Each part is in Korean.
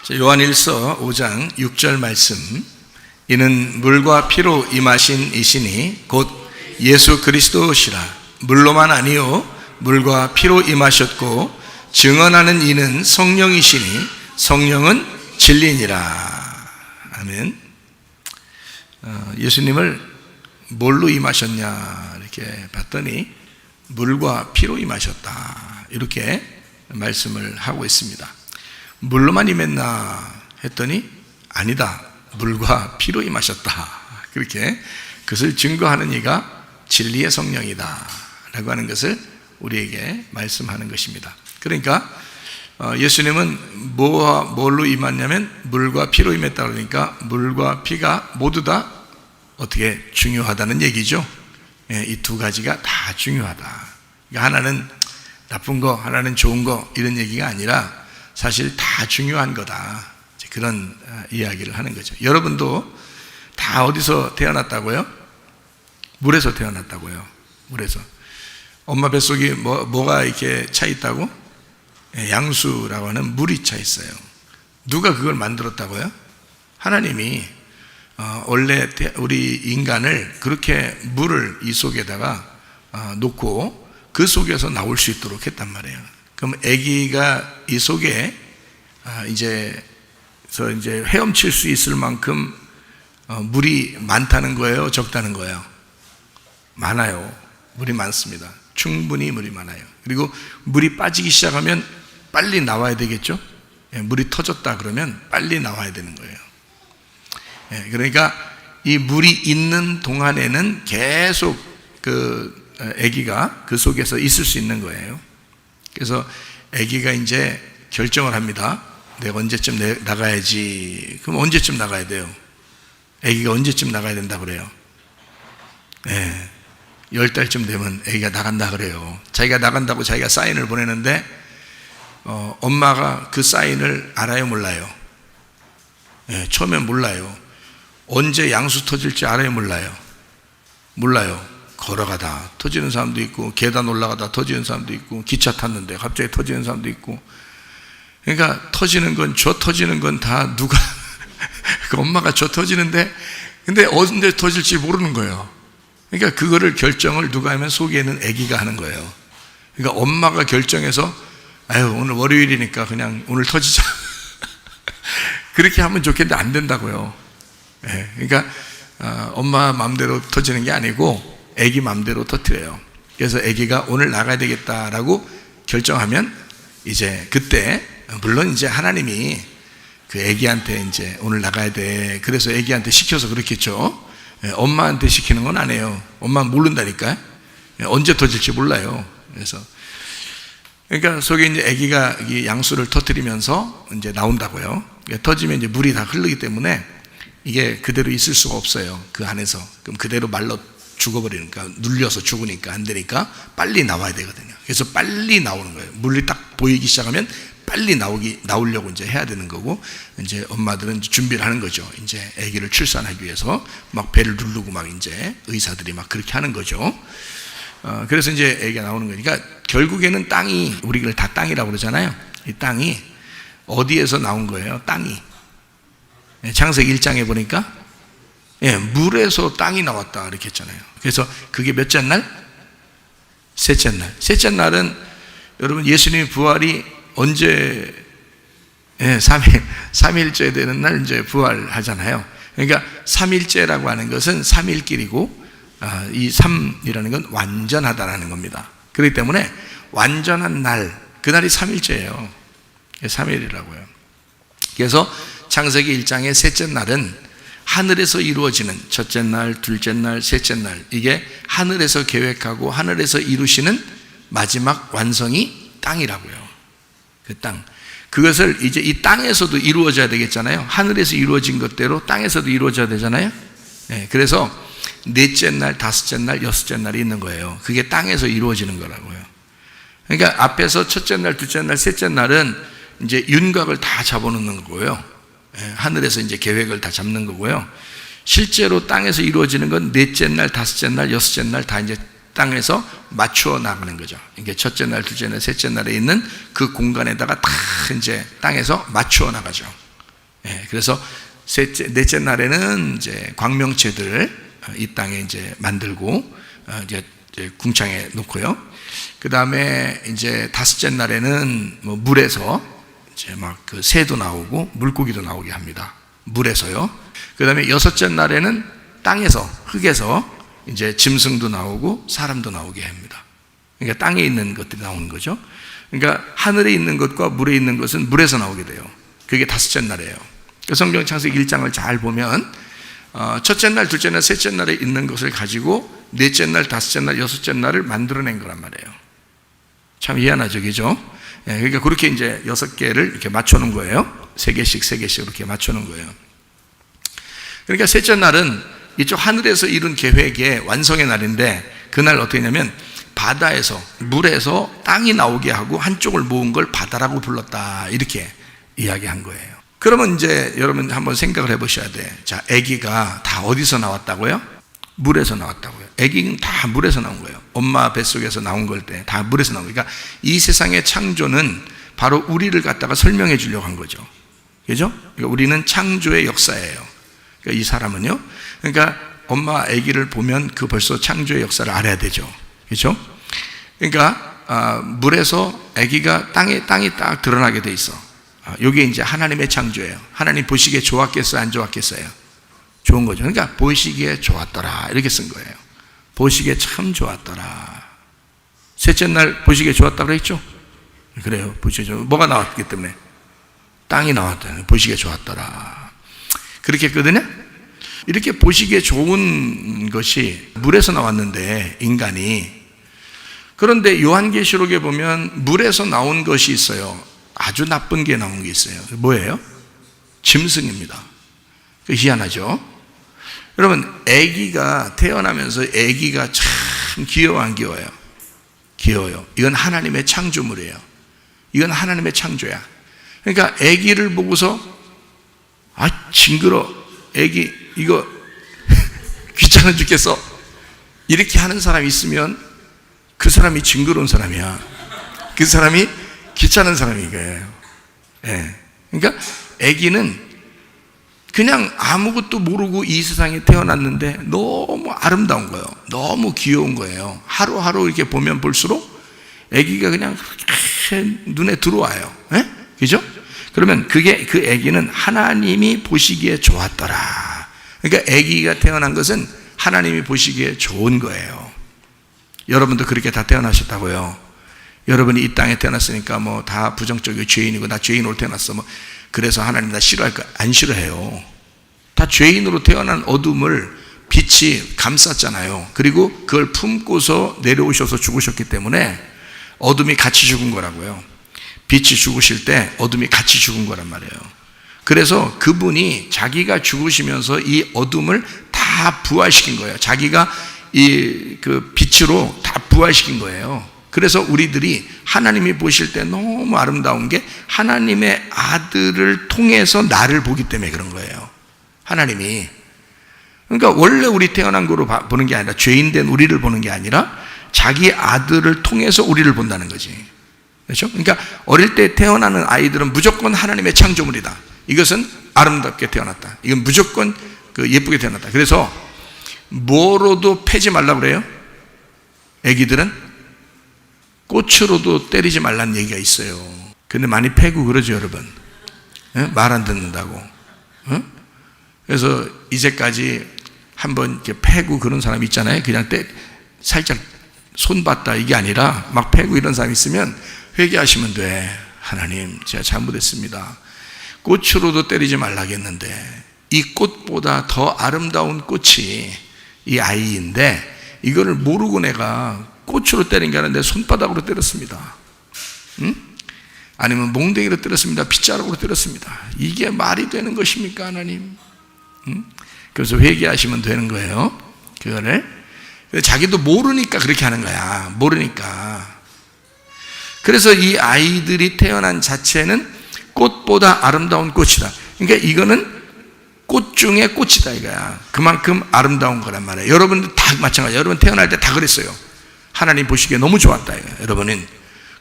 요한일서 5장 6절 말씀. 이는 물과 피로 임하신 이시니 곧 예수 그리스도시라. 물로만 아니요 물과 피로 임하셨고 증언하는 이는 성령이시니 성령은 진리니라. 아멘. 예수님을 뭘로 임하셨냐 이렇게 봤더니 물과 피로 임하셨다 이렇게 말씀을 하고 있습니다. 물로만 임했나 했더니 아니다, 물과 피로 임하셨다. 그렇게 그것을 증거하는 이가 진리의 성령이다 라고 하는 것을 우리에게 말씀하는 것입니다. 그러니까 예수님은 뭘로 임했냐면 물과 피로 임했다 그러니까 물과 피가 모두 다 어떻게 중요하다는 얘기죠. 이 두 가지가 다 중요하다. 그러니까 하나는 나쁜 거, 하나는 좋은 거 이런 얘기가 아니라 사실 다 중요한 거다. 그런 이야기를 하는 거죠. 여러분도 다 어디서 태어났다고요? 물에서 태어났다고요. 물에서. 엄마 뱃속에 뭐가 이렇게 차 있다고? 양수라고 하는 물이 차 있어요. 누가 그걸 만들었다고요? 하나님이 원래 우리 인간을 그렇게 물을 이 속에다가 놓고 그 속에서 나올 수 있도록 했단 말이에요. 그럼 아기가 이 속에 이제 헤엄칠 수 있을 만큼 물이 많다는 거예요? 적다는 거예요? 많아요. 물이 많습니다. 충분히 물이 많아요. 그리고 물이 빠지기 시작하면 빨리 나와야 되겠죠? 물이 터졌다 그러면 빨리 나와야 되는 거예요. 그러니까 이 물이 있는 동안에는 계속 그 아기가 그 속에서 있을 수 있는 거예요. 그래서 아기가 이제 결정을 합니다. 내가 언제쯤 나가야지. 그럼 언제쯤 나가야 돼요? 아기가 언제쯤 나가야 된다 그래요? 10달쯤 되면 아기가 나간다 그래요. 자기가 나간다고 자기가 사인을 보내는데 엄마가 그 사인을 알아요, 몰라요? 처음엔 몰라요. 언제 양수 터질지 알아요, 몰라요? 몰라요. 걸어가다 터지는 사람도 있고, 계단 올라가다 터지는 사람도 있고, 기차 탔는데 갑자기 터지는 사람도 있고. 그러니까 터지는 건 다 누가 그 엄마가 터지는데 근데 언제 터질지 모르는 거예요. 그러니까 그거를 결정을 누가 하면 속에 있는 아기가 하는 거예요. 그러니까 엄마가 결정해서 오늘 월요일이니까 그냥 오늘 터지자 그렇게 하면 좋겠는데 안 된다고요. 그러니까 엄마 마음대로 터지는 게 아니고 아기 마음대로 터뜨려요. 그래서 아기가 오늘 나가야 되겠다라고 결정하면 이제 그때 물론 이제 하나님이 그 아기한테 이제 오늘 나가야 돼. 그래서 아기한테 시켜서 그렇겠죠. 엄마한테 시키는 건 아니에요. 엄마는 모른다니까. 언제 터질지 몰라요. 그래서 그러니까 속에 이제 아기가 이 양수를 터뜨리면서 이제 나온다고요. 터지면 이제 물이 다 흐르기 때문에 이게 그대로 있을 수가 없어요. 그 안에서. 그럼 그대로 말라 죽어버리니까, 눌려서 죽으니까 안 되니까 빨리 나와야 되거든요. 그래서 빨리 나오는 거예요. 물이 딱 보이기 시작하면 빨리 나오려고 이제 해야 되는 거고, 이제 엄마들은 준비를 하는 거죠. 이제 아기를 출산하기 위해서 막 배를 누르고 막 이제 의사들이 막 그렇게 하는 거죠. 그래서 이제 아기가 나오는 거니까 결국에는 땅이, 우리가 다 땅이라고 그러잖아요. 이 땅이 어디에서 나온 거예요? 땅이. 창세기 1장에 보니까 물에서 땅이 나왔다 이렇게 했잖아요. 그래서 그게 몇째 날? 셋째 날. 셋째 날은 여러분 예수님의 부활이 언제 3일째 되는 날 이제 부활하잖아요. 그러니까 3일째라고 하는 것은 3일길이고 이 3이라는 건 완전하다라는 겁니다. 그렇기 때문에 완전한 날, 그날이 3일째예요. 3일이라고요. 그래서 창세기 1장의 셋째 날은 하늘에서 이루어지는 첫째 날, 둘째 날, 셋째 날, 이게 하늘에서 계획하고 하늘에서 이루시는 마지막 완성이 땅이라고요. 그 땅. 그것을 이제 이 땅에서도 이루어져야 되겠잖아요. 하늘에서 이루어진 것대로 땅에서도 이루어져야 되잖아요. 그래서 넷째 날, 다섯째 날, 여섯째 날이 있는 거예요. 그게 땅에서 이루어지는 거라고요. 그러니까 앞에서 첫째 날, 둘째 날, 셋째 날은 이제 윤곽을 다 잡아놓는 거고요. 하늘에서 이제 계획을 다 잡는 거고요. 실제로 땅에서 이루어지는 건 넷째 날, 다섯째 날, 여섯째 날 다 이제 땅에서 맞추어 나가는 거죠. 이게 첫째 날, 둘째 날, 셋째 날에 있는 그 공간에다가 다 이제 땅에서 맞추어 나가죠. 그래서 넷째 날에는 이제 광명체들 이 땅에 이제 만들고 이제 궁창에 놓고요. 그 다음에 이제 다섯째 날에는 뭐 물에서 이제 막 그 새도 나오고 물고기도 나오게 합니다. 물에서요. 그 다음에 여섯째 날에는 땅에서, 흙에서 이제 짐승도 나오고 사람도 나오게 합니다. 그러니까 땅에 있는 것들이 나오는 거죠. 그러니까 하늘에 있는 것과 물에 있는 것은 물에서 나오게 돼요. 그게 다섯째 날이에요. 성경 창세기 1장을 잘 보면 첫째 날, 둘째 날, 셋째 날에 있는 것을 가지고 넷째 날, 다섯째 날, 여섯째 날을 만들어낸 거란 말이에요. 참 희한하죠, 그죠? 그러니까 그렇게 이제 6개를 이렇게 맞춰놓은 거예요. 3개씩 이렇게 맞춰놓은 거예요. 그러니까 셋째 날은 이쪽 하늘에서 이룬 계획의 완성의 날인데, 그날 어떻게 했냐면 바다에서, 물에서 땅이 나오게 하고 한쪽을 모은 걸 바다라고 불렀다, 이렇게 이야기한 거예요. 그러면 이제 여러분 한번 생각을 해보셔야 돼. 자, 아기가 다 어디서 나왔다고요? 물에서 나왔다고요. 아기는 다 물에서 나온 거예요. 엄마 뱃속에서 나온 걸 때 다 물에서 나온 거예요. 그러니까 이 세상의 창조는 바로 우리를 갖다가 설명해 주려고 한 거죠. 그죠? 그러니까 우리는 창조의 역사예요. 그러니까 이 사람은요. 그러니까 엄마 아기를 보면 그 벌써 창조의 역사를 알아야 되죠. 그죠? 그러니까 물에서 아기가 땅이 딱 드러나게 돼 있어. 이게 이제 하나님의 창조예요. 하나님 보시기에 좋았겠어요, 안 좋았겠어요? 좋은 거죠. 그러니까 보시기에 좋았더라, 이렇게 쓴 거예요. 보시기에 참 좋았더라. 셋째 날 보시기에 좋았다고 했죠? 그래요. 보시기에 뭐가 나왔기 때문에? 땅이 나왔다. 보시기에 좋았더라. 그렇게 했거든요. 이렇게 보시기에 좋은 것이 물에서 나왔는데, 인간이. 그런데 요한계시록에 보면 물에서 나온 것이 있어요. 아주 나쁜 게 나온 게 있어요. 뭐예요? 짐승입니다. 희한하죠? 여러분, 아기가 태어나면서 아기가 참 귀여워, 안 귀여워요? 귀여워요. 이건 하나님의 창조물이에요. 이건 하나님의 창조야. 그러니까 아기를 보고서 징그러, 아기 이거 귀찮아 죽겠어, 이렇게 하는 사람이 있으면 그 사람이 징그러운 사람이야. 그 사람이 귀찮은 사람인 거예요. 그러니까 아기는 그냥 아무것도 모르고 이 세상에 태어났는데 너무 아름다운 거예요. 너무 귀여운 거예요. 하루하루 이렇게 보면 볼수록 아기가 그냥 눈에 들어와요. 그죠? 그러면 그 아기는 하나님이 보시기에 좋았더라. 그러니까 아기가 태어난 것은 하나님이 보시기에 좋은 거예요. 여러분도 그렇게 다 태어나셨다고요. 여러분이 이 땅에 태어났으니까 뭐 다 부정적이고 죄인이고 나 죄인으로 태어났어, 뭐 그래서 하나님 나 싫어할까? 안 싫어해요. 다 죄인으로 태어난 어둠을 빛이 감쌌잖아요. 그리고 그걸 품고서 내려오셔서 죽으셨기 때문에 어둠이 같이 죽은 거라고요. 빛이 죽으실 때 어둠이 같이 죽은 거란 말이에요. 그래서 그분이 자기가 죽으시면서 이 어둠을 다 부활시킨 거예요. 자기가 그 빛으로 다 부활시킨 거예요. 그래서 우리들이 하나님이 보실 때 너무 아름다운 게 하나님의 아들을 통해서 나를 보기 때문에 그런 거예요. 하나님이. 그러니까 원래 우리 태어난 거로 보는 게 아니라, 죄인된 우리를 보는 게 아니라 자기 아들을 통해서 우리를 본다는 거지. 그렇죠? 그러니까 어릴 때 태어나는 아이들은 무조건 하나님의 창조물이다. 이것은 아름답게 태어났다. 이건 무조건 예쁘게 태어났다. 그래서 뭐로도 패지 말라고 그래요? 애기들은 꽃으로도 때리지 말라는 얘기가 있어요. 근데 많이 패고 그러죠, 여러분. 말 안 듣는다고. 그래서 이제까지 한번 이렇게 패고 그런 사람 있잖아요. 그냥 살짝 손봤다 이게 아니라 막 패고 이런 사람 있으면 회개하시면 돼. 하나님, 제가 잘못했습니다. 꽃으로도 때리지 말라겠는데 이 꽃보다 더 아름다운 꽃이 이 아이인데 이거를 모르고 내가 꽃으로 때린 게 아니라 내 손바닥으로 때렸습니다. 아니면 몽둥이로 때렸습니다. 빗자루로 때렸습니다. 이게 말이 되는 것입니까, 하나님? 그래서 회개하시면 되는 거예요. 그거를. 자기도 모르니까 그렇게 하는 거야. 모르니까. 그래서 이 아이들이 태어난 자체는 꽃보다 아름다운 꽃이다. 그러니까 이거는 꽃 중에 꽃이다 이거야. 그만큼 아름다운 거란 말이에요. 여러분도 다 마찬가지예요. 여러분 태어날 때 다 그랬어요. 하나님 보시기에 너무 좋았다 이거야, 여러분은.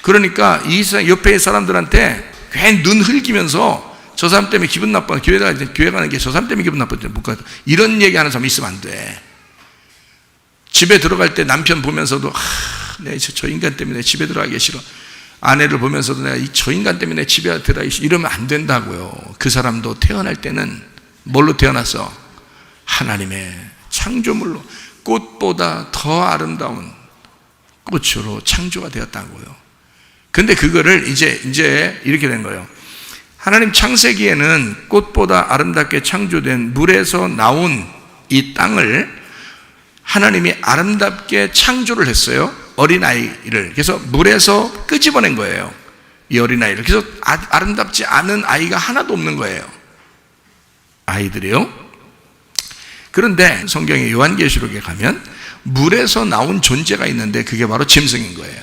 그러니까 이 옆에 사람들한테 괜히 눈 흘기면서 저 사람 때문에 기분 나빠. 교회 가는 게 저 사람 때문에 기분 나빠. 못 가다. 이런 얘기 하는 사람 있으면 안 돼. 집에 들어갈 때 남편 보면서도 저 인간 때문에 집에 들어가기 싫어. 아내를 보면서도 내가 저 인간 때문에 집에 들어가기 싫어. 이러면 안 된다고요. 그 사람도 태어날 때는 뭘로 태어났어? 하나님의 창조물로, 꽃보다 더 아름다운 꽃으로 창조가 되었다고요. 근데 그거를 이제 이렇게 된 거예요. 하나님 창세기에는 꽃보다 아름답게 창조된 물에서 나온 이 땅을 하나님이 아름답게 창조를 했어요. 어린아이를. 그래서 물에서 끄집어낸 거예요. 이 어린아이를. 그래서 아름답지 않은 아이가 하나도 없는 거예요. 아이들이요. 그런데 성경의 요한계시록에 가면 물에서 나온 존재가 있는데 그게 바로 짐승인 거예요.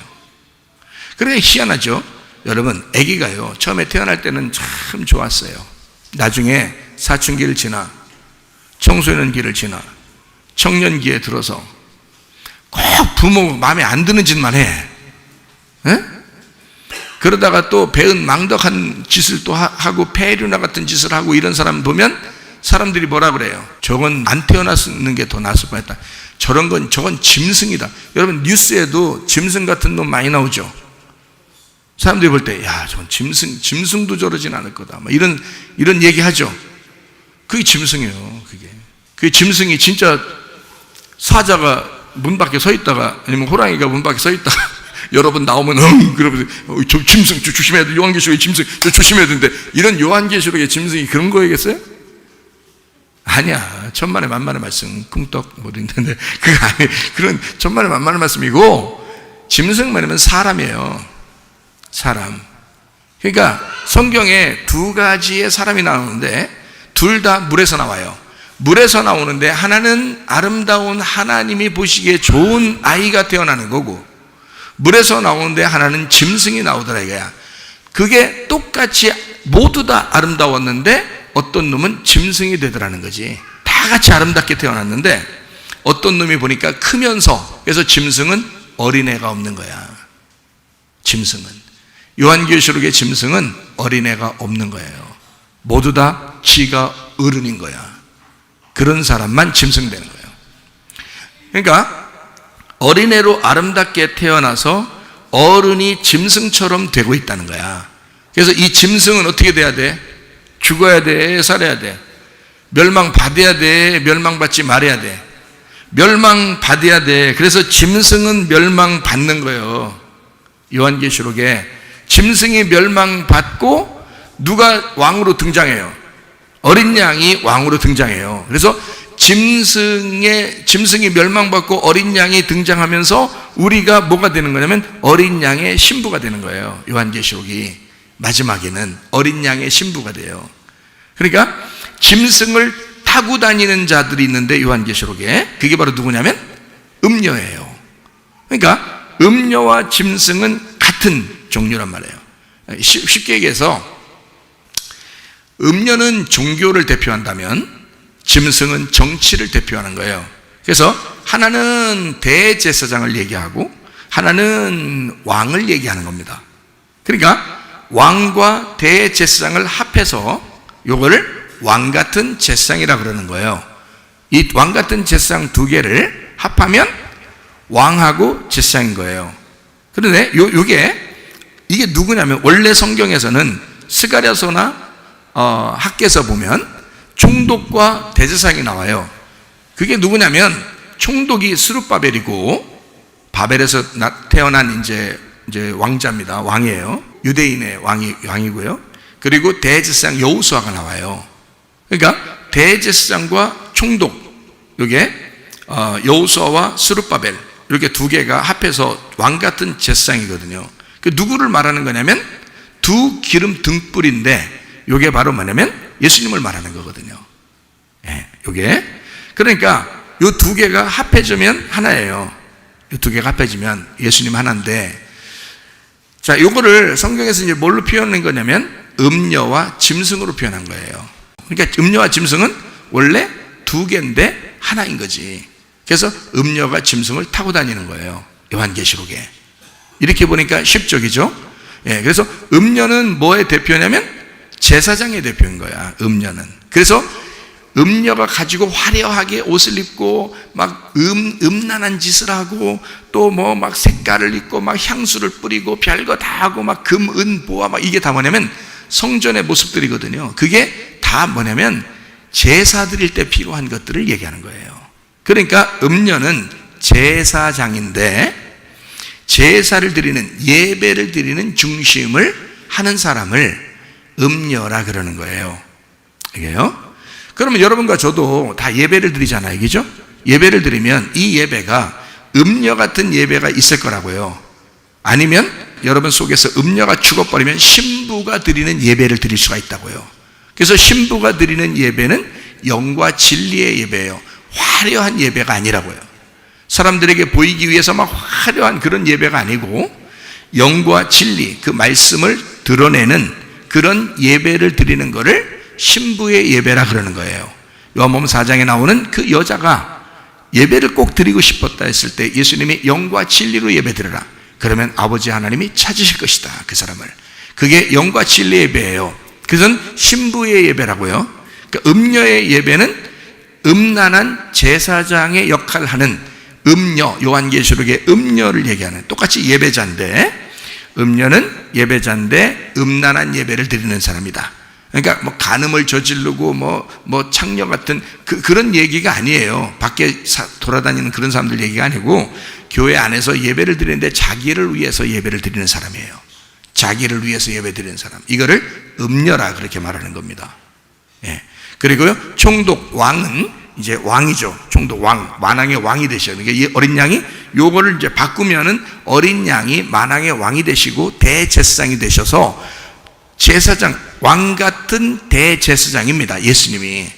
그러니까 희한하죠. 여러분, 아기가요, 처음에 태어날 때는 참 좋았어요. 나중에 사춘기를 지나 청소년기를 지나 청년기에 들어서 꼭 부모 마음에 안 드는 짓만 해. 에? 그러다가 또 배은 망덕한 짓을 또 하고 폐류나 같은 짓을 하고 이런 사람 보면 사람들이 뭐라 그래요? 저건 안 태어났는 게 더 나았을 뻔했다. 저건 짐승이다. 여러분, 뉴스에도 짐승 같은 놈 많이 나오죠. 사람들이 볼 때, 야, 저건 짐승도 저러진 않을 거다. 막 이런 얘기 하죠. 그게 짐승이에요, 그게. 그 짐승이 진짜 사자가 문 밖에 서 있다가, 아니면 호랑이가 문 밖에 서 있다가, 여러분 나오면, 그러면서, 저 짐승, 저 조심해야 돼. 요한계시록의 짐승, 저 조심해야 되는데, 이런 요한계시록의 짐승이 그런 거겠어요? 아니야. 천만의 만만의 말씀, 쿵떡 뭐 있는데, 그거 아니, 그런 천만의 만만의 말씀이고, 짐승 말하면 사람이에요. 사람. 그러니까 성경에 두 가지의 사람이 나오는데 둘 다 물에서 나와요. 물에서 나오는데 하나는 아름다운 하나님이 보시기에 좋은 아이가 태어나는 거고, 물에서 나오는데 하나는 짐승이 나오더라 이거야. 그게 똑같이 모두 다 아름다웠는데 어떤 놈은 짐승이 되더라는 거지. 다 같이 아름답게 태어났는데 어떤 놈이 보니까 크면서, 그래서 짐승은 어린애가 없는 거야. 짐승은. 요한계시록의 짐승은 어린애가 없는 거예요. 모두 다 지가 어른인 거야. 그런 사람만 짐승 되는 거예요. 그러니까 어린애로 아름답게 태어나서 어른이 짐승처럼 되고 있다는 거야. 그래서 이 짐승은 어떻게 돼야 돼? 죽어야 돼? 살아야 돼? 멸망받아야 돼? 멸망받지 말아야 돼? 멸망받아야 돼. 그래서 짐승은 멸망받는 거예요. 요한계시록에 짐승이 멸망받고 누가 왕으로 등장해요? 어린 양이 왕으로 등장해요. 그래서 짐승이 멸망받고 어린 양이 등장하면서 우리가 뭐가 되는 거냐면 어린 양의 신부가 되는 거예요. 요한계시록이 마지막에는 어린 양의 신부가 돼요. 그러니까 짐승을 타고 다니는 자들이 있는데 요한계시록에 그게 바로 누구냐면 음녀예요. 그러니까 음녀와 짐승은 같은 종류란 말이에요. 쉽게 얘기해서 음녀는 종교를 대표한다면 짐승은 정치를 대표하는 거예요. 그래서 하나는 대제사장을 얘기하고 하나는 왕을 얘기하는 겁니다. 그러니까 왕과 대제사장을 합해서 요거를 왕같은 제사장이라고 그러는 거예요. 이 왕같은 제사장 두 개를 합하면 왕하고 제사장인 거예요. 그런데 이게 누구냐면 원래 성경에서는 스가랴서나 학개서 보면 총독과 대제사장이 나와요. 그게 누구냐면 총독이 스룹바벨이고 바벨에서 태어난 이제 왕자입니다. 왕이에요. 유대인의 왕이고요. 그리고 대제사장 여호수아가 나와요. 그러니까 대제사장과 총독, 이게 여호수아와 스룹바벨 이렇게 두 개가 합해서 왕 같은 제사장이거든요. 그 누구를 말하는 거냐면 두 기름 등불인데 이게 바로 뭐냐면 예수님을 말하는 거거든요. 예, 요게. 그러니까 요 두 개가 합해지면 하나예요. 요 두 개가 합해지면 예수님 하나인데, 자, 요거를 성경에서 이제 뭘로 표현한 거냐면 음녀와 짐승으로 표현한 거예요. 그러니까 음녀와 짐승은 원래 두 개인데 하나인 거지. 그래서 음녀가 짐승을 타고 다니는 거예요. 요한계시록에. 이렇게 보니까 쉽죠, 그죠? 예, 그래서 음녀는 뭐의 대표냐면 제사장의 대표인 거야, 음녀는. 그래서 음녀가 가지고 화려하게 옷을 입고 막 음란한 짓을 하고 또 뭐 막 색깔을 입고 막 향수를 뿌리고 별거 다 하고 막 금, 은, 보화 막 이게 다 뭐냐면 성전의 모습들이거든요. 그게 다 뭐냐면 제사 드릴 때 필요한 것들을 얘기하는 거예요. 그러니까 음녀는 제사장인데 제사를 드리는, 예배를 드리는 중심을 하는 사람을 음녀라 그러는 거예요. 이게요. 그러면 여러분과 저도 다 예배를 드리잖아요. 그죠? 예배를 드리면 이 예배가 음녀 같은 예배가 있을 거라고요. 아니면 여러분 속에서 음녀가 죽어버리면 신부가 드리는 예배를 드릴 수가 있다고요. 그래서 신부가 드리는 예배는 영과 진리의 예배예요. 화려한 예배가 아니라고요. 사람들에게 보이기 위해서 막 화려한 그런 예배가 아니고 영과 진리, 그 말씀을 드러내는 그런 예배를 드리는 것을 신부의 예배라 그러는 거예요. 요한복음 4장에 나오는 그 여자가 예배를 꼭 드리고 싶었다 했을 때 예수님이 영과 진리로 예배 드려라. 그러면 아버지 하나님이 찾으실 것이다, 그 사람을. 그게 영과 진리의 예배예요. 그것은 신부의 예배라고요. 그러니까 음녀의 예배는 음란한 제사장의 역할을 하는 음녀, 요한계시록의 음녀를 얘기하는, 똑같이 예배자인데 음녀는 예배자인데 음란한 예배를 드리는 사람이다. 그러니까 뭐 간음을 저지르고 뭐 창녀 같은 그런 얘기가 아니에요. 밖에 돌아다니는 그런 사람들 얘기가 아니고 교회 안에서 예배를 드리는데 자기를 위해서 예배를 드리는 사람이에요. 자기를 위해서 예배 드리는 사람. 이거를 음녀라 그렇게 말하는 겁니다. 예. 그리고요, 총독 왕은 이제 왕이죠. 총독 왕, 만왕의 왕이 되셔요. 그러니까 이 어린 양이 요거를 이제 바꾸면은 어린 양이 만왕의 왕이 되시고 대제사장이 되셔서 제사장, 왕 같은 대제사장입니다. 예수님이.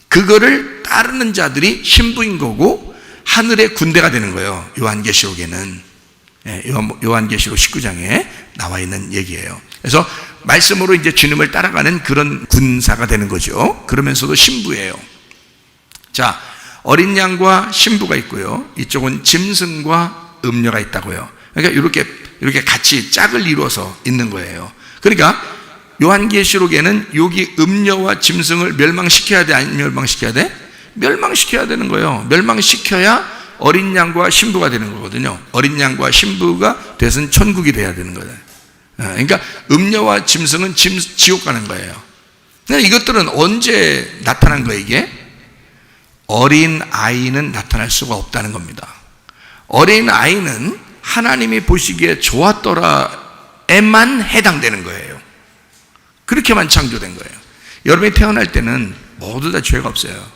그거를 따르는 자들이 신부인 거고 하늘의 군대가 되는 거예요. 요한계시록에는. 요한계시록 19장에 나와 있는 얘기예요. 그래서 말씀으로 이제 주님을 따라가는 그런 군사가 되는 거죠. 그러면서도 신부예요. 자, 어린 양과 신부가 있고요. 이쪽은 짐승과 음녀가 있다고요. 그러니까 이렇게 같이 짝을 이루어서 있는 거예요. 그러니까 요한계시록에는 여기 음녀와 짐승을 멸망시켜야 돼, 아니면 멸망시켜야 돼? 멸망시켜야 되는 거예요. 멸망시켜야 어린 양과 신부가 되는 거거든요. 어린 양과 신부가 돼서는 천국이 돼야 되는 거예요. 그러니까 음녀와 짐승은 지옥 가는 거예요. 그러니까 이것들은 언제 나타난 거예요, 이게? 어린 아이는 나타날 수가 없다는 겁니다. 어린 아이는 하나님이 보시기에 좋았더라에만 해당되는 거예요. 그렇게만 창조된 거예요. 여러분이 태어날 때는 모두 다 죄가 없어요.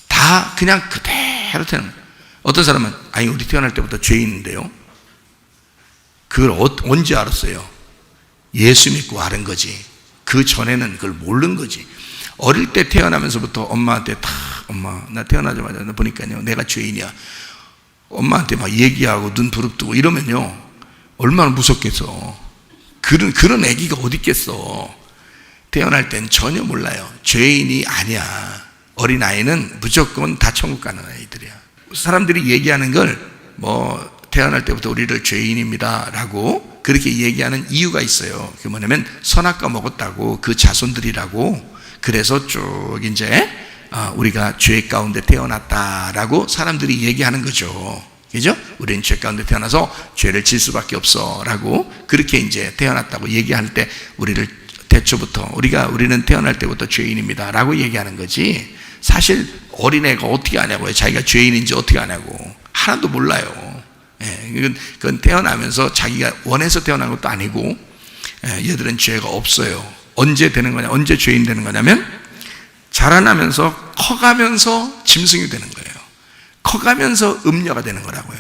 다 그냥 그대로 태어나는 거예요. 어떤 사람은 아니 우리 태어날 때부터 죄인인데요. 그걸 언제 알았어요? 예수 믿고 아는 거지. 그 전에는 그걸 모르는 거지. 어릴 때 태어나면서부터 엄마한테 다 엄마 나 태어나자마자 나 보니까요 내가 죄인이야. 엄마한테 막 얘기하고 눈 부릅뜨고 이러면요 얼마나 무섭겠어. 그런 애기가 어디 있겠어. 태어날 땐 전혀 몰라요. 죄인이 아니야. 어린아이는 무조건 다 천국 가는 아이들이야. 사람들이 얘기하는 걸 뭐 태어날 때부터 우리를 죄인입니다 라고 그렇게 얘기하는 이유가 있어요. 그게 뭐냐면 선악과 먹었다고, 그 자손들이라고. 그래서 쭉 이제 우리가 죄 가운데 태어났다라고 사람들이 얘기하는 거죠. 그죠? 우리는 죄 가운데 태어나서 죄를 질 수밖에 없어 라고 그렇게 이제 태어났다고 얘기할 때 우리를 대초부터 우리는 태어날 때부터 죄인입니다 라고 얘기하는 거지. 사실 어린애가 어떻게 아냐고요. 자기가 죄인인지 어떻게 아냐고. 하나도 몰라요. 그건 태어나면서 자기가 원해서 태어난 것도 아니고 얘들은 죄가 없어요. 언제 되는 거냐, 언제 죄인 되는 거냐면 자라나면서 커가면서 짐승이 되는 거예요. 커가면서 음녀가 되는 거라고요.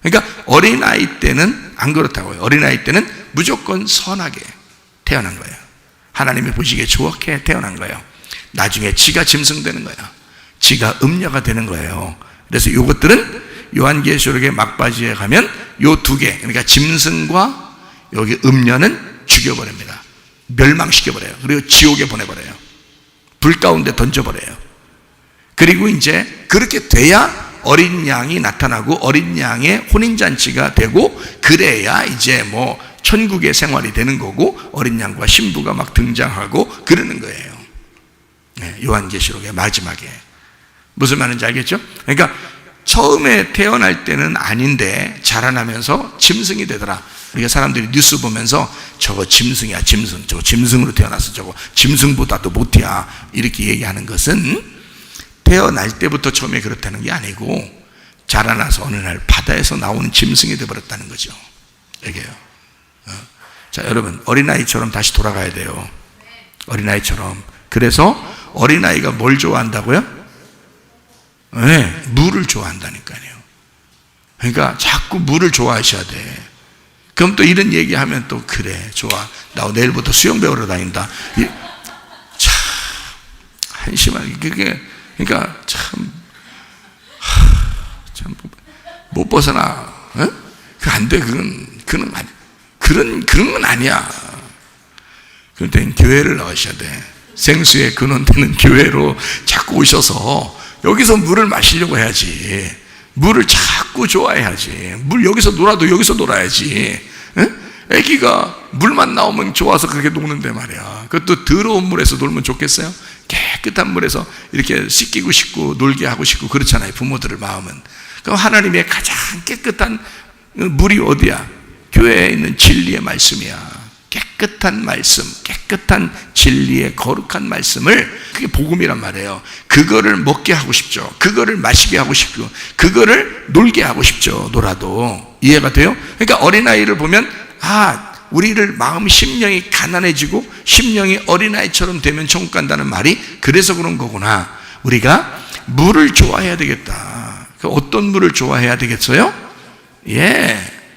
그러니까 어린아이 때는 안 그렇다고요. 어린아이 때는 무조건 선하게 태어난 거예요. 하나님이 보시기에 좋게 태어난 거예요. 나중에 지가 짐승 되는 거예요. 지가 음녀가 되는 거예요. 그래서 이것들은 요한계시록의 막바지에 가면 요 두 개, 그러니까 짐승과 여기 음녀는 죽여버립니다. 멸망시켜버려요. 그리고 지옥에 보내버려요. 불 가운데 던져버려요. 그리고 이제 그렇게 돼야 어린 양이 나타나고 어린 양의 혼인잔치가 되고 그래야 이제 뭐 천국의 생활이 되는 거고, 어린 양과 신부가 막 등장하고 그러는 거예요. 요한계시록의 마지막에. 무슨 말인지 알겠죠? 그러니까 처음에 태어날 때는 아닌데 자라나면서 짐승이 되더라. 우리가 사람들이 뉴스 보면서 저거 짐승이야, 짐승. 저거 짐승으로 태어났어. 저거 짐승보다도 못해야. 이렇게 얘기하는 것은 태어날 때부터 처음에 그렇다는 게 아니고 자라나서 어느 날 바다에서 나오는 짐승이 되어버렸다는 거죠. 이게요. 자, 여러분, 어린아이처럼 다시 돌아가야 돼요. 어린아이처럼. 그래서 어린아이가 뭘 좋아한다고요? 네, 물을 좋아한다니까요. 그러니까 자꾸 물을 좋아하셔야 돼. 그럼 또 이런 얘기하면 또 그래, 좋아. 나 내일부터 수영 배우러 다닌다. 참 한심한 그게, 그러니까 참 못 벗어나. 그 안 돼. 그런 건 아니야. 그런데 교회를 나오셔야 돼. 생수의 근원되는 교회로 자꾸 오셔서 여기서 물을 마시려고 해야지. 물을 자꾸 좋아해야지. 물 여기서 놀아도 여기서 놀아야지. 애기가 물만 나오면 좋아서 그렇게 노는데 말이야. 그것도 더러운 물에서 놀면 좋겠어요? 깨끗한 물에서 이렇게 씻기고 싶고 놀게 하고 싶고 그렇잖아요, 부모들의 마음은. 그럼 하나님의 가장 깨끗한 물이 어디야? 교회에 있는 진리의 말씀이야. 깨끗한 말씀, 깨끗한 진리의 거룩한 말씀을, 그게 복음이란 말이에요. 그거를 먹게 하고 싶죠. 그거를 마시게 하고 싶고, 그거를 놀게 하고 싶죠. 놀아도. 이해가 돼요? 그러니까 어린아이를 보면, 우리를 마음 심령이 가난해지고 심령이 어린아이처럼 되면 천국 간다는 말이 그래서 그런 거구나. 우리가 물을 좋아해야 되겠다. 어떤 물을 좋아해야 되겠어요?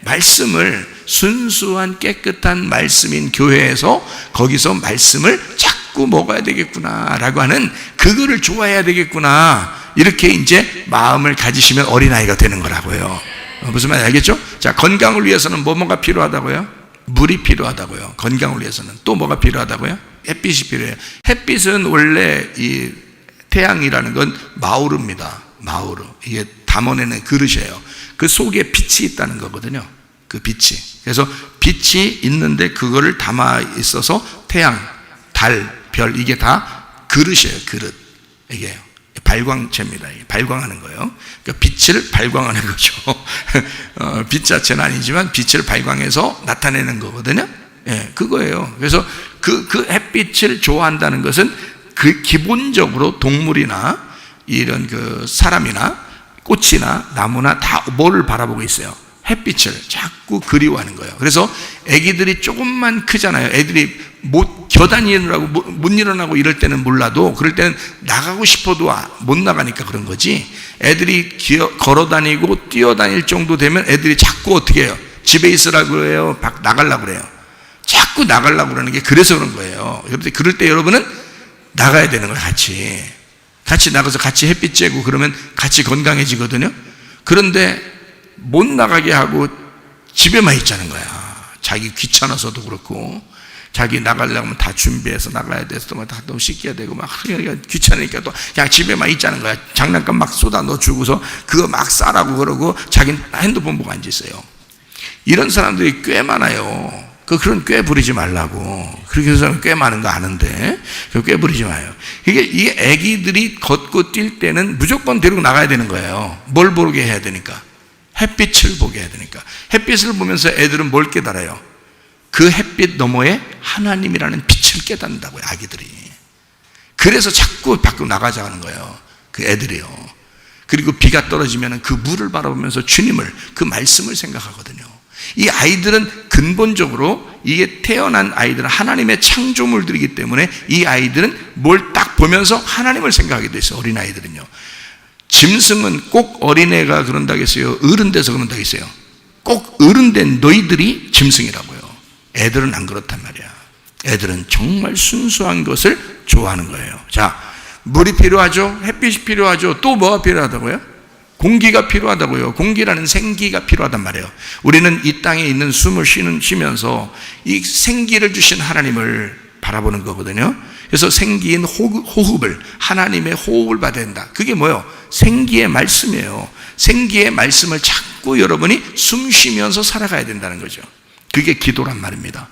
말씀을, 순수한 깨끗한 말씀인 교회에서 거기서 말씀을 자꾸 먹어야 되겠구나 라고 하는, 그거를 좋아해야 되겠구나, 이렇게 이제 마음을 가지시면 어린아이가 되는 거라고요. 무슨 말인지 알겠죠? 자, 건강을 위해서는 뭐가 필요하다고요? 물이 필요하다고요. 건강을 위해서는 또 뭐가 필요하다고요? 햇빛이 필요해요. 햇빛은 원래 이 태양이라는 건 마우르입니다. 마우르. 이게 담아내는 그릇이에요. 그 속에 빛이 있다는 거거든요. 그 빛이. 그래서 빛이 있는데 그거를 담아 있어서 태양, 달, 별, 이게 다 그릇이에요. 그릇. 이게 발광체입니다. 발광하는 거예요. 그러니까 빛을 발광하는 거죠. 빛 자체는 아니지만 빛을 발광해서 나타내는 거거든요. 그거예요. 그래서 그 햇빛을 좋아한다는 것은 그 기본적으로 동물이나 이런 그 사람이나 꽃이나 나무나 다 뭐를 바라보고 있어요? 햇빛을 자꾸 그리워하는 거예요. 그래서 애기들이 조금만 크잖아요. 애들이 겨다니느라고 못 일어나고 이럴 때는 몰라도, 그럴 때는 나가고 싶어도 못 나가니까 그런 거지. 애들이 걸어 다니고 뛰어다닐 정도 되면 애들이 자꾸 어떻게 해요? 집에 있으라고 해요? 나가려고 그래요? 자꾸 나가려고 그러는 게 그래서 그런 거예요. 그럴 때 여러분은 나가야 되는 거예요. 같이 나가서 같이 햇빛 쬐고 그러면 같이 건강해지거든요. 그런데 못 나가게 하고 집에만 있자는 거야. 자기 귀찮아서도 그렇고, 자기 나가려면 다 준비해서 나가야 돼서 또 씻겨야 되고 막 귀찮으니까 또 그냥 집에만 있자는 거야. 장난감 막 쏟아 넣어주고서 그거 막 싸라고 그러고 자기는 핸드폰 보고 앉아있어요. 이런 사람들이 꽤 많아요. 그런 꽤 부리지 말라고. 그렇게 해서 꽤 많은 거 아는데 꽤 부리지 마요. 이게 애기들이 걷고 뛸 때는 무조건 데리고 나가야 되는 거예요. 뭘 보게 해야 되니까? 햇빛을 보게 해야 되니까. 햇빛을 보면서 애들은 뭘 깨달아요? 그 햇빛 너머에 하나님이라는 빛을 깨닫는다고요, 아기들이. 그래서 자꾸 밖으로 나가자 하는 거예요, 그 애들이요. 그리고 비가 떨어지면 그 물을 바라보면서 주님을, 그 말씀을 생각하거든요. 이 아이들은 근본적으로, 이게 태어난 아이들은 하나님의 창조물들이기 때문에 이 아이들은 뭘 딱 보면서 하나님을 생각하게 돼 있어요, 어린아이들은요. 짐승은 꼭 어린애가 그런다고 했어요? 어른 돼서 그런다고 했어요? 꼭 어른 된 너희들이 짐승이라고요. 애들은 안 그렇단 말이야. 애들은 정말 순수한 것을 좋아하는 거예요. 자, 물이 필요하죠? 햇빛이 필요하죠? 또 뭐가 필요하다고요? 공기가 필요하다고요. 공기라는 생기가 필요하단 말이에요. 우리는 이 땅에 있는 숨을 쉬면서 이 생기를 주신 하나님을 바라보는 거거든요. 그래서 생기인 호흡을, 하나님의 호흡을 받아야 된다. 그게 뭐예요? 생기의 말씀이에요. 생기의 말씀을 자꾸 여러분이 숨 쉬면서 살아가야 된다는 거죠. 그게 기도란 말입니다.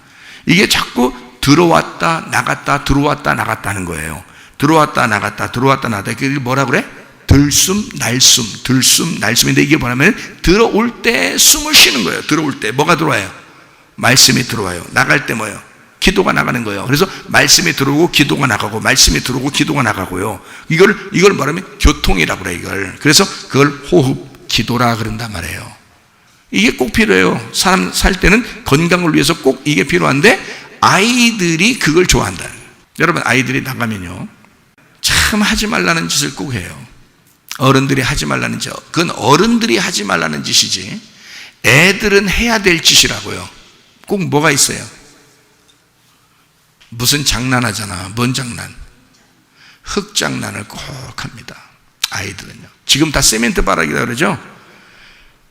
이게 자꾸 들어왔다 나갔다 들어왔다 나갔다 하는 거예요. 들어왔다 나갔다 들어왔다 나갔다. 그게 뭐라 그래? 들숨 날숨 들숨 날숨인데 이게 뭐냐면 들어올 때 숨을 쉬는 거예요. 들어올 때 뭐가 들어와요? 말씀이 들어와요. 나갈 때 뭐예요? 기도가 나가는 거예요. 그래서 말씀이 들어오고 기도가 나가고 말씀이 들어오고 기도가 나가고요. 이걸 말하면 교통이라고 그래요. 이걸. 그래서 그걸 호흡 기도라 그런단 말이에요. 이게 꼭 필요해요. 사람 살 때는 건강을 위해서 꼭 이게 필요한데 아이들이 그걸 좋아한다. 여러분 아이들이 나가면요 참 하지 말라는 짓을 꼭 해요. 어른들이 하지 말라는 짓. 그건 어른들이 하지 말라는 짓이지 애들은 해야 될 짓이라고요. 꼭 뭐가 있어요? 무슨 장난하잖아. 뭔 장난? 흙장난을 꼭 합니다. 아이들은요. 지금 다 세멘트 바닥이라 그러죠?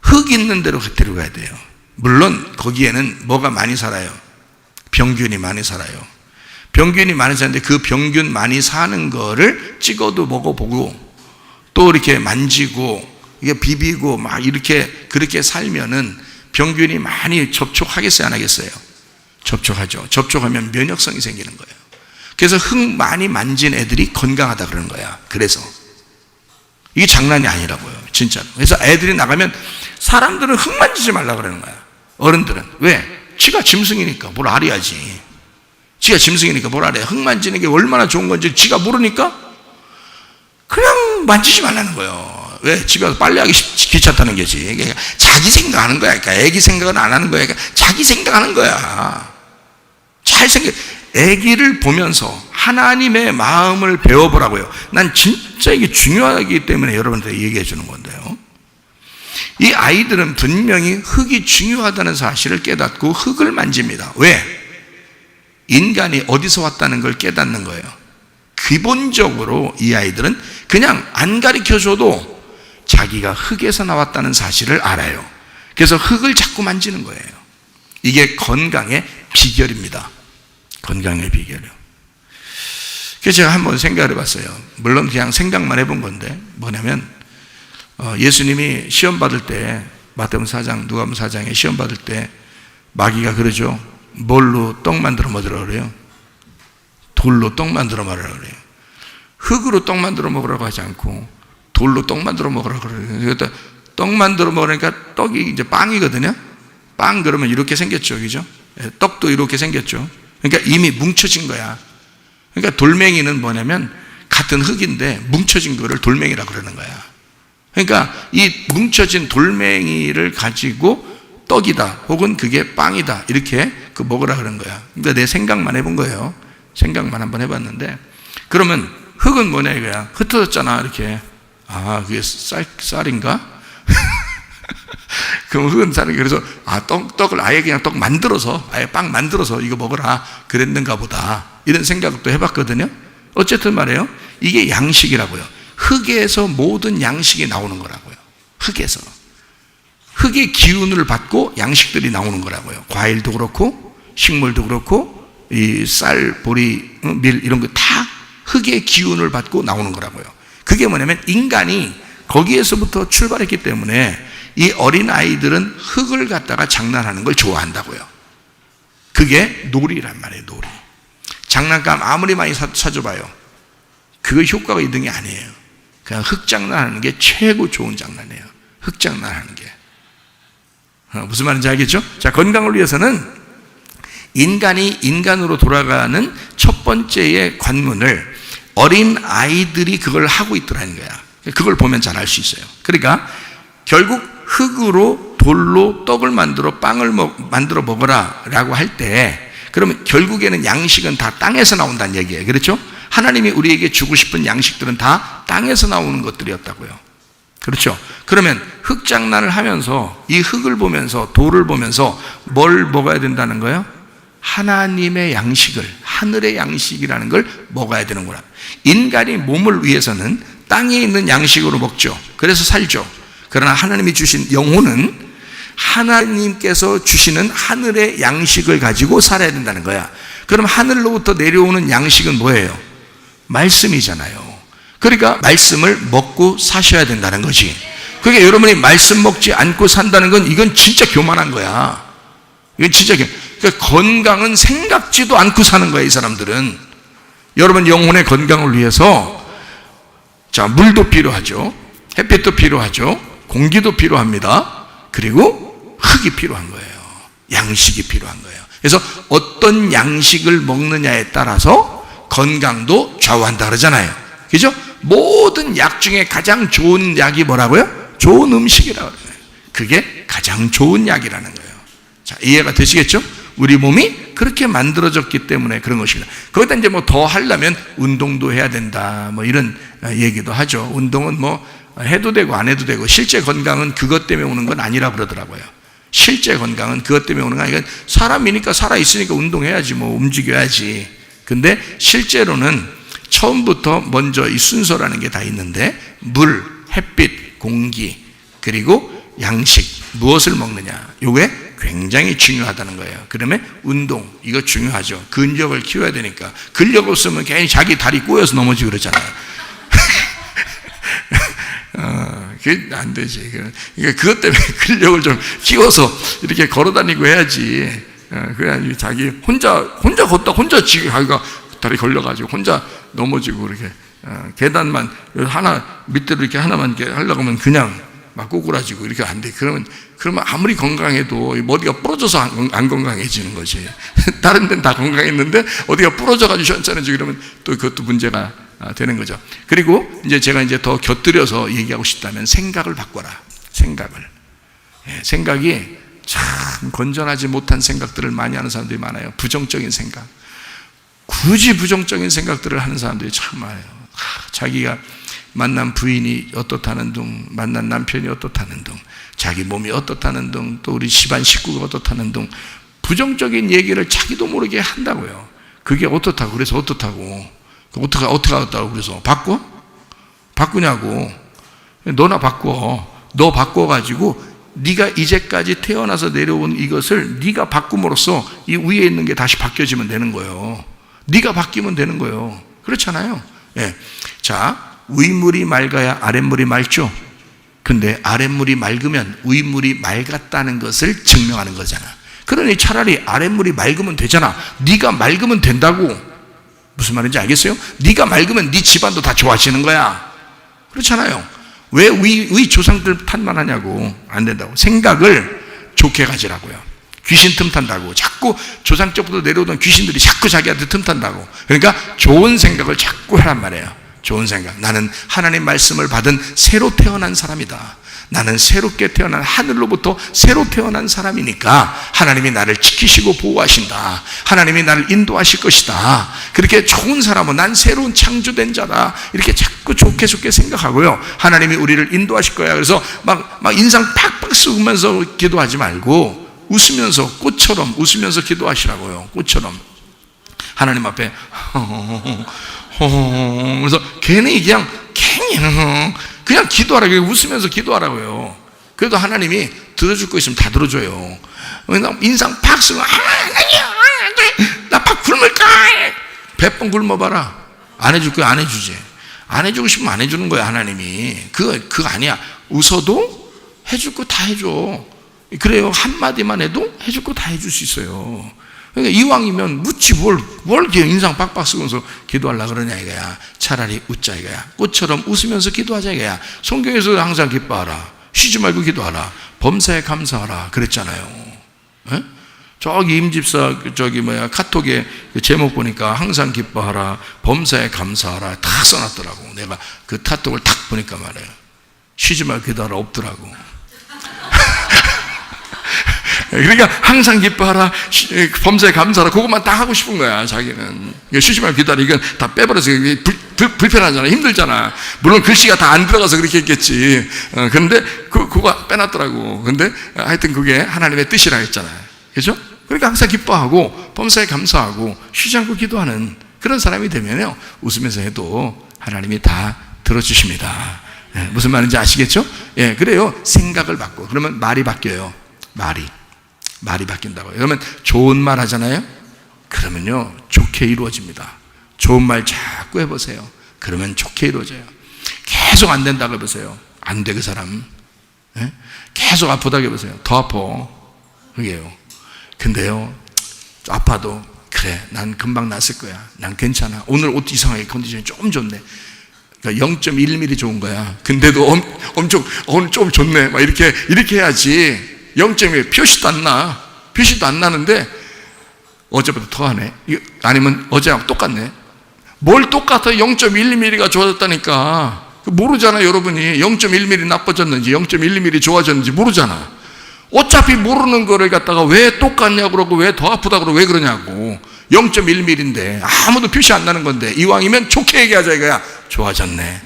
흙 있는 데로 데려가야 돼요. 물론 거기에는 뭐가 많이 살아요? 병균이 많이 살아요. 병균이 많이 사는데 그 병균 많이 사는 거를 찍어도 먹어보고 또 이렇게 만지고 이게 비비고 막 이렇게 그렇게 살면은 병균이 많이 접촉하겠어요? 안 하겠어요? 접촉하죠. 접촉하면 면역성이 생기는 거예요. 그래서 흙 많이 만진 애들이 건강하다 그러는 거야. 그래서 이게 장난이 아니라고요. 진짜로. 그래서 애들이 나가면 사람들은 흙 만지지 말라 그러는 거야. 어른들은. 왜? 지가 짐승이니까 뭘 알아야지. 지가 짐승이니까 뭘 알아야. 흙 만지는 게 얼마나 좋은 건지 지가 모르니까 그냥 만지지 말라는 거예요. 왜? 집에 가서 빨래하기 귀찮다는 거지. 그러니까 자기 생각하는 거야. 그러니까 애기 생각은 안 하는 거야. 그러니까 자기 생각하는 거야. 잘 생각. 애기를 보면서 하나님의 마음을 배워보라고요. 난 진짜 이게 중요하기 때문에 여러분들에게 얘기해 주는 건데요. 이 아이들은 분명히 흙이 중요하다는 사실을 깨닫고 흙을 만집니다. 왜? 인간이 어디서 왔다는 걸 깨닫는 거예요. 기본적으로 이 아이들은 그냥 안 가르쳐줘도 자기가 흙에서 나왔다는 사실을 알아요. 그래서 흙을 자꾸 만지는 거예요. 이게 건강의 비결입니다. 건강의 비결이요. 그래서 제가 한번 생각을 해봤어요. 물론 그냥 생각만 해본 건데 뭐냐면 예수님이 시험 받을 때 마태복음 4장 누가복음 4장에 시험 받을 때 마귀가 그러죠. 뭘로 떡 만들어 먹으라고 그래요? 돌로 떡 만들어 먹으라고 그래요. 흙으로 떡 만들어 먹으라고 하지 않고 돌로 떡 만들어 먹으라고 그래요. 그러니까 떡 만들어 먹으니까 떡이 이제 빵이거든요. 빵 그러면 이렇게 생겼죠. 그죠? 떡도 이렇게 생겼죠. 그러니까 이미 뭉쳐진 거야. 그러니까 돌멩이는 뭐냐면 같은 흙인데 뭉쳐진 거를 돌멩이라고 그러는 거야. 그러니까 이 뭉쳐진 돌멩이를 가지고 떡이다 혹은 그게 빵이다 이렇게 그 먹으라 그런 거야. 그러니까 내 생각만 해본 거예요. 생각만 한번 해봤는데 그러면 흙은 뭐냐 이거야. 흩어졌잖아 이렇게. 아 그게 쌀인가? 그럼 흙은 쌀이 그래서 떡을 아예 그냥 떡 만들어서 아예 빵 만들어서 이거 먹어라 그랬는가 보다 이런 생각도 해봤거든요. 어쨌든 말이에요. 이게 양식이라고요. 흙에서 모든 양식이 나오는 거라고요. 흙에서 흙의 기운을 받고 양식들이 나오는 거라고요. 과일도 그렇고 식물도 그렇고 이 쌀, 보리, 밀 이런 거 다 흙의 기운을 받고 나오는 거라고요. 그게 뭐냐면 인간이 거기에서부터 출발했기 때문에 이 어린 아이들은 흙을 갖다가 장난하는 걸 좋아한다고요. 그게 놀이란 말이에요. 놀이. 장난감 아무리 많이 사줘봐요. 그거 효과가 있는 게 아니에요. 그냥 흙 장난하는 게 최고 좋은 장난이에요. 흙 장난하는 게. 무슨 말인지 알겠죠? 자, 건강을 위해서는 인간이 인간으로 돌아가는 첫 번째의 관문을 어린 아이들이 그걸 하고 있더라는 거야. 그걸 보면 잘 알 수 있어요. 그러니까 결국 흙으로 돌로 떡을 만들어 빵을 만들어 먹어라 라고 할 때 그러면 결국에는 양식은 다 땅에서 나온다는 얘기예요. 그렇죠? 하나님이 우리에게 주고 싶은 양식들은 다 땅에서 나오는 것들이었다고요. 그렇죠? 그러면 흙 장난을 하면서 이 흙을 보면서 돌을 보면서 뭘 먹어야 된다는 거예요? 하나님의 양식을, 하늘의 양식이라는 걸 먹어야 되는구나. 인간이 몸을 위해서는 땅에 있는 양식으로 먹죠. 그래서 살죠. 그러나 하나님이 주신 영혼은 하나님께서 주시는 하늘의 양식을 가지고 살아야 된다는 거야. 그럼 하늘로부터 내려오는 양식은 뭐예요? 말씀이잖아요. 그러니까 말씀을 먹고 사셔야 된다는 거지. 그러니까 여러분이 말씀 먹지 않고 산다는 건 이건 진짜 교만한 거야. 이건 진짜 그러니까 건강은 생각지도 않고 사는 거예요, 이 사람들은. 여러분 영혼의 건강을 위해서 자, 물도 필요하죠. 햇빛도 필요하죠. 공기도 필요합니다. 그리고 흙이 필요한 거예요. 양식이 필요한 거예요. 그래서 어떤 양식을 먹느냐에 따라서 건강도 좌우한다 그러잖아요. 그죠? 모든 약 중에 가장 좋은 약이 뭐라고요? 좋은 음식이라고 그래요. 그게 가장 좋은 약이라는 거예요. 자, 이해가 되시겠죠? 우리 몸이 그렇게 만들어졌기 때문에 그런 것입니다. 거기다 이제 뭐 더 하려면 운동도 해야 된다, 뭐 이런 얘기도 하죠. 운동은 뭐 해도 되고 안 해도 되고, 실제 건강은 그것 때문에 오는 건 아니라 그러더라고요. 실제 건강은 그것 때문에 오는 거 아니라, 사람이니까 살아있으니까 운동해야지, 뭐 움직여야지. 근데 실제로는 처음부터 먼저 이 순서라는 게 다 있는데, 물, 햇빛, 공기, 그리고 양식, 무엇을 먹느냐, 요게 굉장히 중요하다는 거예요. 그러면 운동, 이거 중요하죠. 근력을 키워야 되니까. 근력 없으면 괜히 자기 다리 꼬여서 넘어지고 그러잖아요. 그게 안 되지. 그러니까 그것 때문에 근력을 좀 키워서 이렇게 걸어 다니고 해야지. 그래야 자기 혼자 걷다 혼자 지금 자기가 다리 걸려가지고 혼자 넘어지고, 이렇게 계단만 하나 밑으로 이렇게 하나만 이렇게 하려고 하면 그냥 막 꼬꾸라지고 이렇게 안 돼. 그러면 아무리 건강해도 머리가 부러져서 안 건강해지는 거지. 다른 데는 다 건강했는데 어디가 부러져가지고 시원찮아지고 이러면 또 그것도 문제가 되는 거죠. 그리고 이제 제가 이제 더 곁들여서 얘기하고 싶다면, 생각을 바꿔라. 생각이 참 건전하지 못한 생각들을 많이 하는 사람들이 많아요. 부정적인 생각. 굳이 부정적인 생각들을 하는 사람들이 참 많아요. 자기가 만난 부인이 어떻다는 둥, 만난 남편이 어떻다는 둥, 자기 몸이 어떻다는 둥, 또 우리 집안 식구가 어떻다는 둥, 부정적인 얘기를 자기도 모르게 한다고요. 그게 어떻다고, 그래서 어떻다고, 어떻게 하겠다고, 그래서 바꾸냐고. 너나 바꿔. 너 바꿔가지고 네가 이제까지 태어나서 내려온 이것을 네가 바꿈으로써 이 위에 있는 게 다시 바뀌어지면 되는 거예요. 네가 바뀌면 되는 거예요. 그렇잖아요. 예. 자, 윗물이 맑아야 아랫물이 맑죠. 근데 아랫물이 맑으면 윗물이 맑았다는 것을 증명하는 거잖아. 그러니 차라리 아랫물이 맑으면 되잖아. 네가 맑으면 된다고. 무슨 말인지 알겠어요? 네가 맑으면 네 집안도 다 좋아지는 거야. 그렇잖아요. 왜 위 조상들 탓만 하냐고. 안 된다고. 생각을 좋게 가지라고요. 귀신 틈탄다고. 자꾸 조상 때부터 내려오던 귀신들이 자꾸 자기한테 틈탄다고. 그러니까 좋은 생각을 자꾸 하란 말이에요. 좋은 생각. 나는 하나님 말씀을 받은 새로 태어난 사람이다. 나는 새롭게 태어난, 하늘로부터 새로 태어난 사람이니까 하나님이 나를 지키시고 보호하신다. 하나님이 나를 인도하실 것이다. 그렇게 좋은 사람은 난 새로운 창조된 자다. 이렇게 자꾸 좋게 생각하고요. 하나님이 우리를 인도하실 거야. 그래서 막 인상 팍팍 쓰면서 기도하지 말고 웃으면서, 꽃처럼 웃으면서 기도하시라고요. 꽃처럼. 하나님 앞에 그래서 괜히 그냥 기도하라고요. 웃으면서 기도하라고요. 그래도 하나님이 들어줄 거 있으면 다 들어줘요. 인상 팍 쓰고 나 팍 굶을까? 100번 굶어봐라. 안 해줄 거야? 안 해주지. 안 해주고 싶으면 안 해주는 거야. 하나님이 그거 아니야. 웃어도 해줄 거 다 해줘. 그래요. 한마디만 해도 해줄 거 다 해줄 수 있어요. 그러니까 이왕이면 묻지 뭘 이렇게 인상 빡빡 쓰면서 기도하려고 그러냐 이거야. 차라리 웃자 이거야. 꽃처럼 웃으면서 기도하자 이거야. 성경에서 항상 기뻐하라. 쉬지 말고 기도하라. 범사에 감사하라. 그랬잖아요. 에? 저기 임집사 카톡에 제목 보니까 항상 기뻐하라. 범사에 감사하라. 다 써놨더라고. 내가 그 카톡을 탁 보니까 말이에요. 쉬지 말고 기도하라 없더라고. 그러니까 항상 기뻐하라, 범사에 감사하라, 그것만 딱 하고 싶은 거야. 자기는 쉬지 말고 기도하라. 이건 다 빼버려서 불편하잖아, 힘들잖아. 물론 글씨가 다 안 들어가서 그렇게 했겠지. 그런데 그거 빼놨더라고. 근데 하여튼 그게 하나님의 뜻이라 했잖아요. 그죠? 그러니까 항상 기뻐하고 범사에 감사하고 쉬지 않고 기도하는 그런 사람이 되면요, 웃으면서 해도 하나님이 다 들어주십니다. 무슨 말인지 아시겠죠? 예, 그래요. 생각을 바꿔. 그러면 말이 바뀌어요. 말이 바뀐다고요. 그러면 좋은 말 하잖아요. 그러면요 좋게 이루어집니다. 좋은 말 자꾸 해보세요. 그러면 좋게 이루어져요. 계속 안 된다고 해보세요. 안 돼 그 사람. 예? 계속 아프다고 해보세요. 더 아파. 그게요. 근데요, 아파도 그래, 난 금방 낫을 거야. 난 괜찮아. 오늘 옷 이상하게 컨디션이 조금 좋네. 그러니까 0.1mm 좋은 거야. 근데도 엄청 오늘 좀 좋네. 막 이렇게 해야지. 0.1 표시도 안 나. 표시도 안 나는데 어제보다 더 하네. 아니면 어제하고 똑같네. 뭘 똑같아? 0.1mm가 좋아졌다니까. 모르잖아, 여러분이. 0.1mm 나빠졌는지 0.1mm 좋아졌는지 모르잖아. 어차피 모르는 거를 갖다가 왜 똑같냐고 그러고 왜 더 아프다고 그러고 왜 그러냐고. 0.1mm인데 아무도 표시 안 나는 건데 이왕이면 좋게 얘기하자 이거야. 좋아졌네.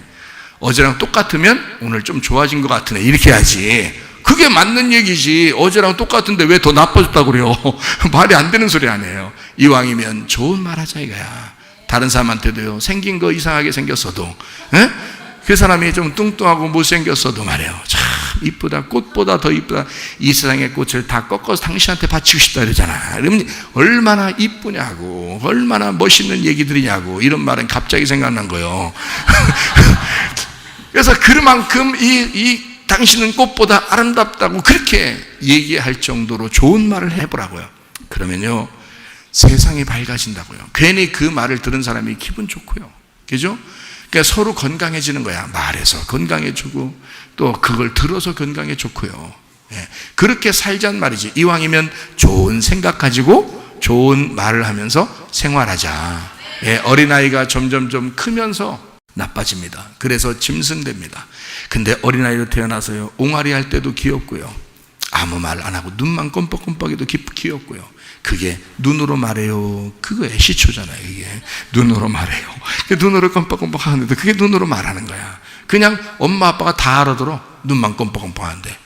어제랑 똑같으면 오늘 좀 좋아진 것 같으네. 이렇게 해야지. 그게 맞는 얘기지. 어제랑 똑같은데 왜 더 나빠졌다고 그래요? 말이 안 되는 소리 아니에요. 이왕이면 좋은 말 하자 이거야. 다른 사람한테도요, 생긴 거 이상하게 생겼어도, 에? 그 사람이 좀 뚱뚱하고 못생겼어도 말이에요, 참 이쁘다, 꽃보다 더 이쁘다, 이 세상의 꽃을 다 꺾어서 당신한테 바치고 싶다 이러잖아. 그러면 얼마나 이쁘냐고, 얼마나 멋있는 얘기들이냐고. 이런 말은 갑자기 생각난 거예요. 그래서 그만큼 이 당신은 꽃보다 아름답다고 그렇게 얘기할 정도로 좋은 말을 해보라고요. 그러면요, 세상이 밝아진다고요. 괜히 그 말을 들은 사람이 기분 좋고요. 그죠? 그러니까 서로 건강해지는 거야. 말해서 건강해지고 또 그걸 들어서 건강해졌고요. 예. 그렇게 살자는 말이지. 이왕이면 좋은 생각 가지고 좋은 말을 하면서 생활하자. 예. 어린아이가 점점 크면서 나빠집니다. 그래서 짐승됩니다. 근데 어린아이로 태어나서요, 옹알이 할 때도 귀엽고요, 아무 말 안 하고 눈만 껌뻑껌뻑해도 귀엽고요. 그게 눈으로 말해요. 그거의 시초잖아요. 이게 눈으로 말해요. 눈으로 껌뻑껌뻑 하는데도 그게 눈으로 말하는 거야. 그냥 엄마 아빠가 다 알아들어. 눈만 껌뻑껌뻑하는데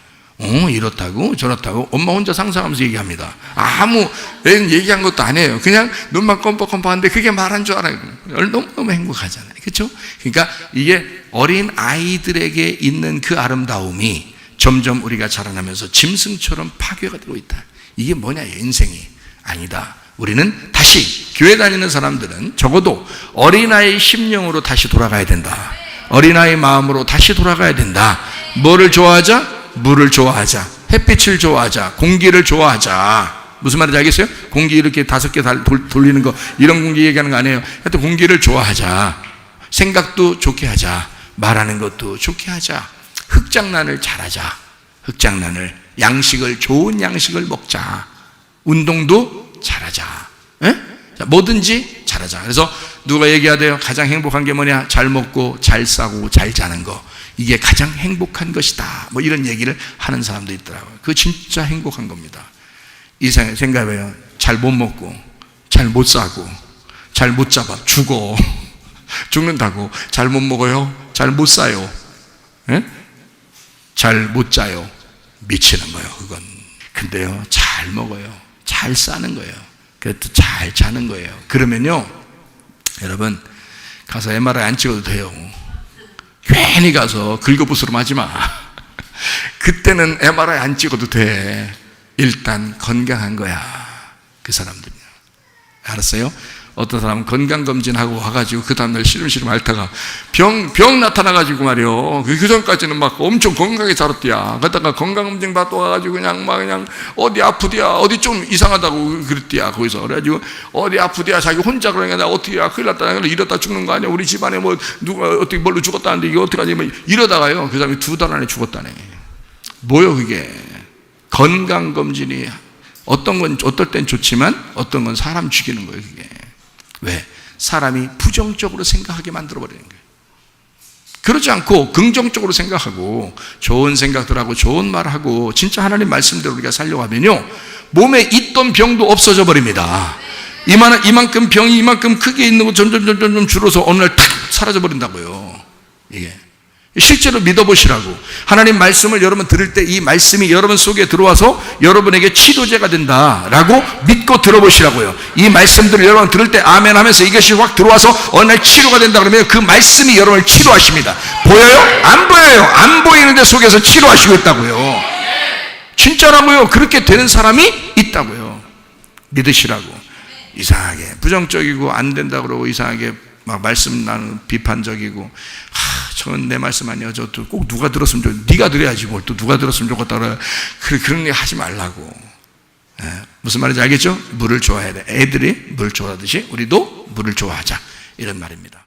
이렇다고 저렇다고 엄마 혼자 상상하면서 얘기합니다. 아무 애는 얘기한 것도 아니에요. 그냥 눈만 껌뻑껌뻑하는데 그게 말한 줄 알아요. 너무너무 행복하잖아요. 그렇죠? 그러니까 이게 어린 아이들에게 있는 그 아름다움이 점점 우리가 자라나면서 짐승처럼 파괴가 되고 있다. 이게 뭐냐, 인생이. 아니다. 우리는 다시, 교회 다니는 사람들은 적어도 어린아이 심령으로 다시 돌아가야 된다. 어린아이 마음으로 다시 돌아가야 된다. 뭐를 좋아하자? 물을 좋아하자. 햇빛을 좋아하자. 공기를 좋아하자. 무슨 말인지 알겠어요? 공기 이렇게 5개 돌리는 거, 이런 공기 얘기하는 거 아니에요. 하여튼 공기를 좋아하자. 생각도 좋게 하자. 말하는 것도 좋게 하자. 흙장난을 잘하자. 흙장난을, 양식을, 좋은 양식을 먹자. 운동도 잘하자. 에? 자, 뭐든지 잘하자. 그래서 누가 얘기하대요. 가장 행복한 게 뭐냐? 잘 먹고 잘 싸고 잘 자는 거. 이게 가장 행복한 것이다. 뭐 이런 얘기를 하는 사람도 있더라고요. 그거 진짜 행복한 겁니다. 이 생각해요. 잘 못 먹고 잘 못 싸고 잘 못 잡아 죽어. 죽는다고. 잘 못 먹어요. 잘 못 싸요. 에? 잘 못 자요. 미치는 거예요, 그건. 근데요, 잘 먹어요. 잘 싸는 거예요. 그래도 잘 자는 거예요. 그러면요, 여러분, 가서 MRI 안 찍어도 돼요. 괜히 가서 긁어부스럼 하지 마. 그때는 MRI 안 찍어도 돼. 일단 건강한 거야, 그 사람들이. 알았어요? 어떤 사람은 건강검진하고 와가지고 그 다음날 시름시름 앓다가 병 나타나가지고 말이요, 그 전까지는 막 엄청 건강하게 살았대야. 그러다가 건강검진 받고 와가지고 그냥 어디 아프디야, 어디 좀 이상하다고 그랬대야. 거기서 그래가지고 어디 아프디야, 자기 혼자 그러니까 나 어떻게 큰일 났다, 이러다 죽는 거 아니야, 우리 집안에 뭐 누가 어떻게 뭘로 죽었다는데 이거 어떡하지, 뭐 이러다가요, 그 사람이 2달 안에 죽었다네. 뭐요 그게? 건강검진이 어떤 건 어떨 땐 좋지만 어떤 건 사람 죽이는 거예요, 그게. 왜? 사람이 부정적으로 생각하게 만들어버리는 거예요. 그러지 않고 긍정적으로 생각하고 좋은 생각들하고 좋은 말하고 진짜 하나님 말씀대로 우리가 살려고 하면요, 몸에 있던 병도 없어져 버립니다. 이만큼 병이 이만큼 크게 있는 거 점점 줄어서 어느 날 탁 사라져 버린다고요. 이게 실제로 믿어보시라고. 하나님 말씀을 여러분 들을 때 이 말씀이 여러분 속에 들어와서 여러분에게 치료제가 된다라고 믿고 들어보시라고요. 이 말씀들을 여러분 들을 때 아멘 하면서 이것이 확 들어와서 어느 날 치료가 된다 그러면 그 말씀이 여러분을 치료하십니다. 보여요? 안 보여요? 안 보이는데 속에서 치료하시고 있다고요. 진짜라고요. 그렇게 되는 사람이 있다고요. 믿으시라고. 이상하게 부정적이고 안 된다 그러고 이상하게 막 말씀 나는 비판적이고, 저건 내 말씀 아니야, 저 꼭 누가 들었으면 네가 들어야지 뭘 또 누가 들었으면 좋겠다 그래. 그런 얘기 하지 말라고. 예. 무슨 말인지 알겠죠? 물을 좋아해야 돼. 애들이 물 좋아하듯이 우리도 물을 좋아하자, 이런 말입니다.